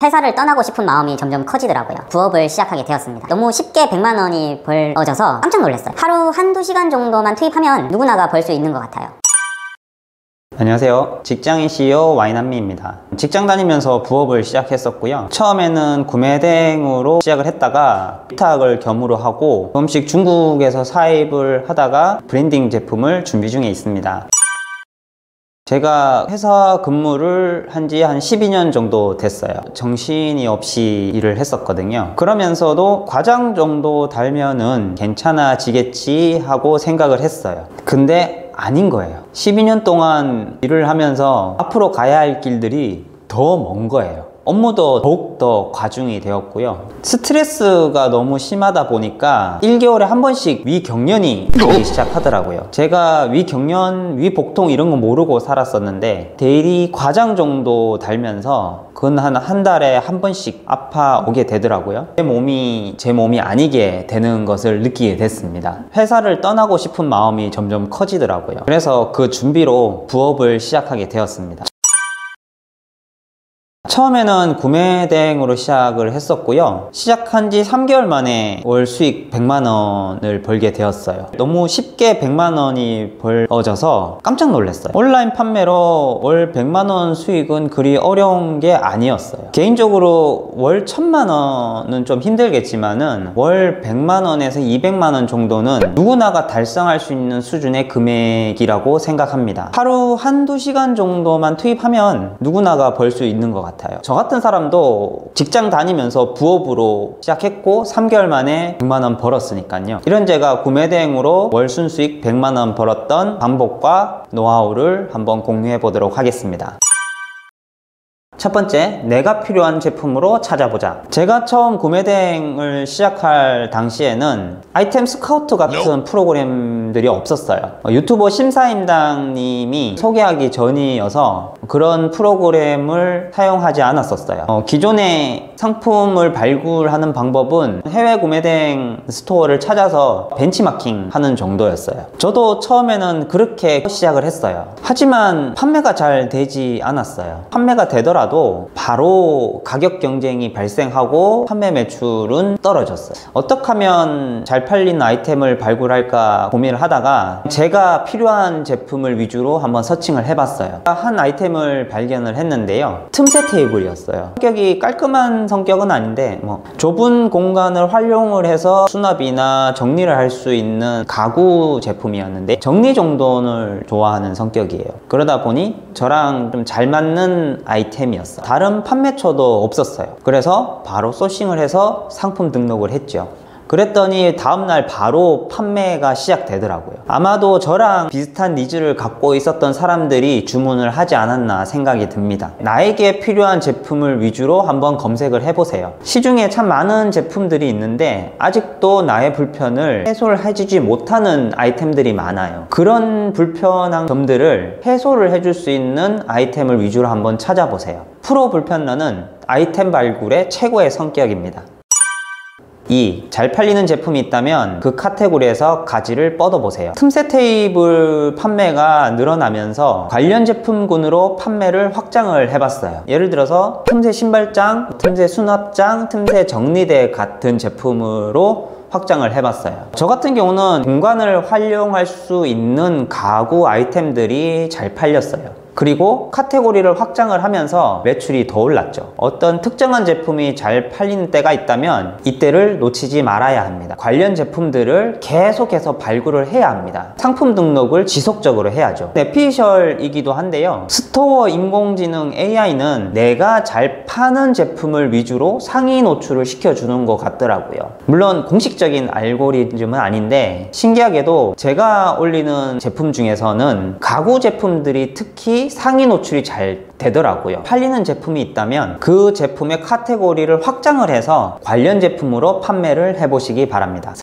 회사를 떠나고 싶은 마음이 점점 커지더라고요. 부업을 시작하게 되었습니다. 너무 쉽게 100만 원이 벌어져서 깜짝 놀랐어요. 하루 한두 시간 정도만 투입하면 누구나가 벌 수 있는 것 같아요. 안녕하세요. 직장인 CEO 와인한미입니다. 직장 다니면서 부업을 시작했었고요. 처음에는 구매 대행으로 시작을 했다가 위탁을 겸으로 하고 조금씩 중국에서 사입을 하다가 브랜딩 제품을 준비 중에 있습니다. 제가 회사 근무를 한 지 한 12년 정도 됐어요. 정신이 없이 일을 했었거든요. 그러면서도 과장 정도 달면은 괜찮아지겠지 하고 생각을 했어요. 근데 아닌 거예요. 12년 동안 일을 하면서 앞으로 가야 할 길들이 더 먼 거예요. 업무도 더욱더 과중이 되었고요. 스트레스가 너무 심하다 보니까 1개월에 한 번씩 위경련이 오기 시작하더라고요. 제가 위경련, 위복통 이런 거 모르고 살았었는데 대리 과장 정도 달면서 그건 한 달에 한 번씩 아파오게 되더라고요. 제 몸이 아니게 되는 것을 느끼게 됐습니다. 회사를 떠나고 싶은 마음이 점점 커지더라고요. 그래서 그 준비로 부업을 시작하게 되었습니다. 처음에는 구매 대행으로 시작을 했었고요. 시작한 지 3개월 만에 월 수익 100만 원을 벌게 되었어요. 너무 쉽게 100만 원이 벌어져서 깜짝 놀랐어요. 온라인 판매로 월 100만 원 수익은 그리 어려운 게 아니었어요. 개인적으로 월 1000만 원은 좀 힘들겠지만은 월 100만 원에서 200만 원 정도는 누구나가 달성할 수 있는 수준의 금액이라고 생각합니다. 하루 한두 시간 정도만 투입하면 누구나가 벌 수 있는 것 같아요. 저 같은 사람도 직장 다니면서 부업으로 시작했고 3개월 만에 100만 원 벌었으니까요. 이런 제가 구매 대행으로 월 순수익 100만 원 벌었던 방법과 노하우를 한번 공유해 보도록 하겠습니다. 첫 번째, 내가 필요한 제품으로 찾아보자. 제가 처음 구매 대행을 시작할 당시에는 아이템 스카우트 같은 프로그램들이 없었어요. 유튜버 심사임당님이 소개하기 전이어서 그런 프로그램을 사용하지 않았었어요. 기존의 상품을 발굴하는 방법은 해외 구매 대행 스토어를 찾아서 벤치마킹 하는 정도였어요. 저도 처음에는 그렇게 시작을 했어요. 하지만 판매가 잘 되지 않았어요. 판매가 되더라도 바로 가격 경쟁이 발생하고 판매 매출은 떨어졌어요. 어떻게 하면 잘 팔리는 아이템을 발굴할까 고민을 하다가 제가 필요한 제품을 위주로 한번 서칭을 해봤어요. 한 아이템을 발견을 했는데요. 틈새 테이블이었어요. 성격이 깔끔한 성격은 아닌데 좁은 공간을 활용을 해서 수납이나 정리를 할 수 있는 가구 제품이었는데 정리 정돈을 좋아하는 성격이에요. 그러다 보니 저랑 좀 잘 맞는 아이템이었어요. 다른 판매처도 없었어요. 그래서 바로 소싱을 해서 상품 등록을 했죠. 그랬더니 다음날 바로 판매가 시작되더라고요. 아마도 저랑 비슷한 니즈를 갖고 있었던 사람들이 주문을 하지 않았나 생각이 듭니다. 나에게 필요한 제품을 위주로 한번 검색을 해보세요. 시중에 참 많은 제품들이 있는데 아직도 나의 불편을 해소를 해주지 못하는 아이템들이 많아요. 그런 불편한 점들을 해소를 해줄 수 있는 아이템을 위주로 한번 찾아보세요. 프로 불편러는 아이템 발굴의 최고의 성격입니다. 2. 잘 팔리는 제품이 있다면 그 카테고리에서 가지를 뻗어보세요. 틈새 테이블 판매가 늘어나면서 관련 제품군으로 판매를 확장을 해봤어요. 예를 들어서 틈새 신발장, 틈새 수납장, 틈새 정리대 같은 제품으로 확장을 해봤어요. 저 같은 경우는 공간을 활용할 수 있는 가구 아이템들이 잘 팔렸어요. 그리고 카테고리를 확장을 하면서 매출이 더 올랐죠. 어떤 특정한 제품이 잘 팔리는 때가 있다면 이때를 놓치지 말아야 합니다. 관련 제품들을 계속해서 발굴을 해야 합니다. 상품 등록을 지속적으로 해야죠. 피셜이기도 한데요. 스토어 인공지능 AI는 내가 잘 파는 제품을 위주로 상위 노출을 시켜주는 것 같더라고요. 물론 공식적인 알고리즘은 아닌데 신기하게도 제가 올리는 제품 중에서는 가구 제품들이 특히 상위 노출이 잘 되더라고요. 팔리는 제품이 있다면 그 제품의 카테고리를 확장을 해서 관련 제품으로 판매를 해보시기 바랍니다.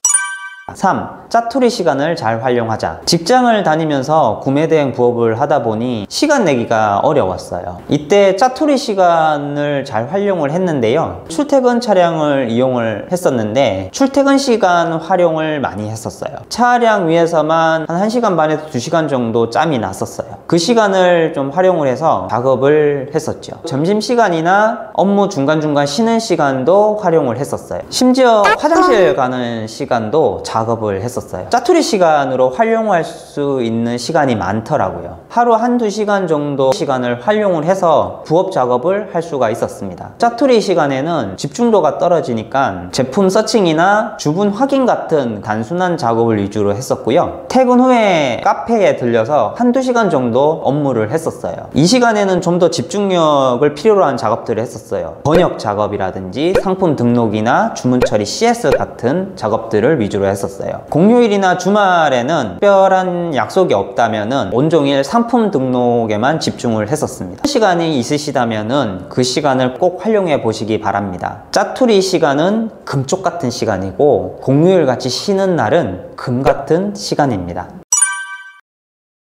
3. 짜투리 시간을 잘 활용하자. 직장을 다니면서 구매대행 부업을 하다 보니 시간 내기가 어려웠어요. 이때 짜투리 시간을 잘 활용을 했는데요. 출퇴근 차량을 이용을 했었는데 출퇴근 시간 활용을 많이 했었어요. 차량 위에서만 한 1시간 반에서 2시간 정도 짬이 났었어요. 그 시간을 좀 활용을 해서 작업을 했었죠. 점심시간이나 업무 중간중간 쉬는 시간도 활용을 했었어요. 심지어 화장실 가는 시간도 작업을 했었어요. 짜투리 시간으로 활용할 수 있는 시간이 많더라고요. 하루 한두 시간 정도 시간을 활용을 해서 부업 작업을 할 수가 있었습니다. 짜투리 시간에는 집중도가 떨어지니까 제품 서칭이나 주문 확인 같은 단순한 작업을 위주로 했었고요. 퇴근 후에 카페에 들려서 한두 시간 정도 업무를 했었어요. 이 시간에는 좀 더 집중력을 필요로 한 작업들을 했었어요. 번역 작업이라든지 상품 등록이나 주문 처리 CS 같은 작업들을 위주로 했었어요. 공휴일이나 주말에는 특별한 약속이 없다면은 온종일 상품 등록에만 집중을 했었습니다. 시간이 있으시다면은 그 시간을 꼭 활용해 보시기 바랍니다. 짜투리 시간은 금쪽 같은 시간이고 공휴일 같이 쉬는 날은 금 같은 시간입니다.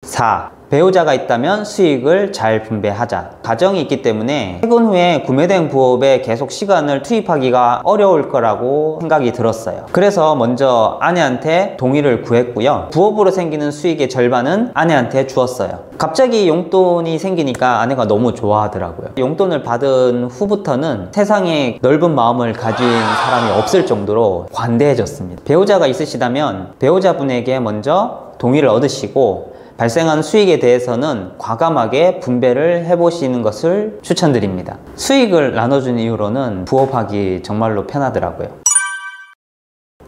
4. 배우자가 있다면 수익을 잘 분배하자. 가정이 있기 때문에 퇴근 후에 구매대행 부업에 계속 시간을 투입하기가 어려울 거라고 생각이 들었어요. 그래서 먼저 아내한테 동의를 구했고요. 부업으로 생기는 수익의 절반은 아내한테 주었어요. 갑자기 용돈이 생기니까 아내가 너무 좋아하더라고요. 용돈을 받은 후부터는 세상에 넓은 마음을 가진 사람이 없을 정도로 관대해졌습니다. 배우자가 있으시다면 배우자분에게 먼저 동의를 얻으시고 발생한 수익에 대해서는 과감하게 분배를 해보시는 것을 추천드립니다. 수익을 나눠준 이후로는 부업하기 정말로 편하더라고요.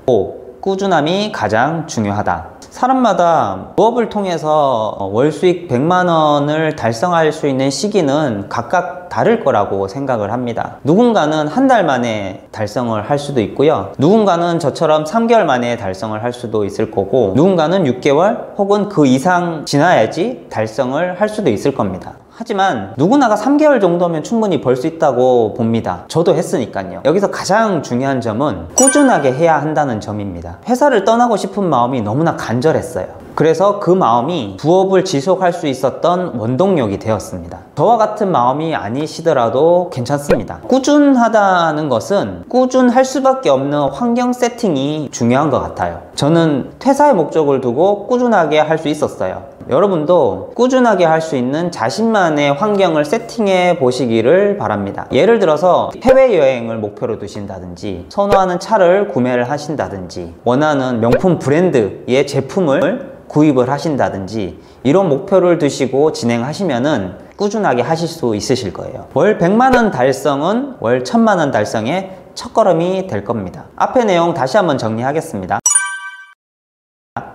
5. 꾸준함이 가장 중요하다. 사람마다 부업을 통해서 월 수익 100만 원을 달성할 수 있는 시기는 각각 다를 거라고 생각을 합니다. 누군가는 한 달 만에 달성을 할 수도 있고요. 누군가는 저처럼 3개월 만에 달성을 할 수도 있을 거고 누군가는 6개월 혹은 그 이상 지나야지 달성을 할 수도 있을 겁니다. 하지만 누구나가 3개월 정도면 충분히 벌 수 있다고 봅니다. 저도 했으니까요. 여기서 가장 중요한 점은 꾸준하게 해야 한다는 점입니다. 회사를 떠나고 싶은 마음이 너무나 간절했어요. 그래서 그 마음이 부업을 지속할 수 있었던 원동력이 되었습니다. 저와 같은 마음이 아니시더라도 괜찮습니다. 꾸준하다는 것은 꾸준할 수밖에 없는 환경 세팅이 중요한 것 같아요. 저는 퇴사의 목적을 두고 꾸준하게 할 수 있었어요. 여러분도 꾸준하게 할 수 있는 자신만의 환경을 세팅해 보시기를 바랍니다. 예를 들어서 해외여행을 목표로 두신다든지 선호하는 차를 구매를 하신다든지 원하는 명품 브랜드의 제품을 구입을 하신다든지 이런 목표를 두시고 진행하시면은 꾸준하게 하실 수 있으실 거예요. 월 100만 원 달성은 월 1000만 원 달성의 첫걸음이 될 겁니다. 앞의 내용 다시 한번 정리하겠습니다.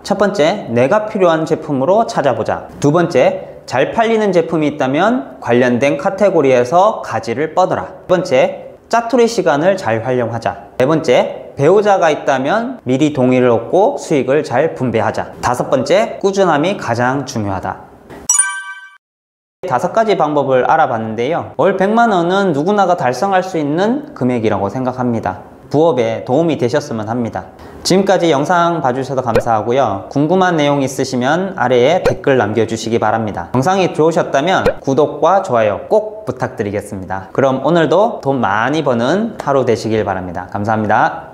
첫 번째, 내가 필요한 제품으로 찾아보자. 두 번째, 잘 팔리는 제품이 있다면 관련된 카테고리에서 가지를 뻗어라. 세 번째, 짜투리 시간을 잘 활용하자. 네 번째, 배우자가 있다면 미리 동의를 얻고 수익을 잘 분배하자. 다섯 번째, 꾸준함이 가장 중요하다. 5가지 방법을 알아봤는데요. 월 100만 원은 누구나가 달성할 수 있는 금액이라고 생각합니다. 부업에 도움이 되셨으면 합니다. 지금까지 영상 봐주셔서 감사하고요. 궁금한 내용 있으시면 아래에 댓글 남겨주시기 바랍니다. 영상이 좋으셨다면 구독과 좋아요 꼭 부탁드리겠습니다. 그럼 오늘도 돈 많이 버는 하루 되시길 바랍니다. 감사합니다.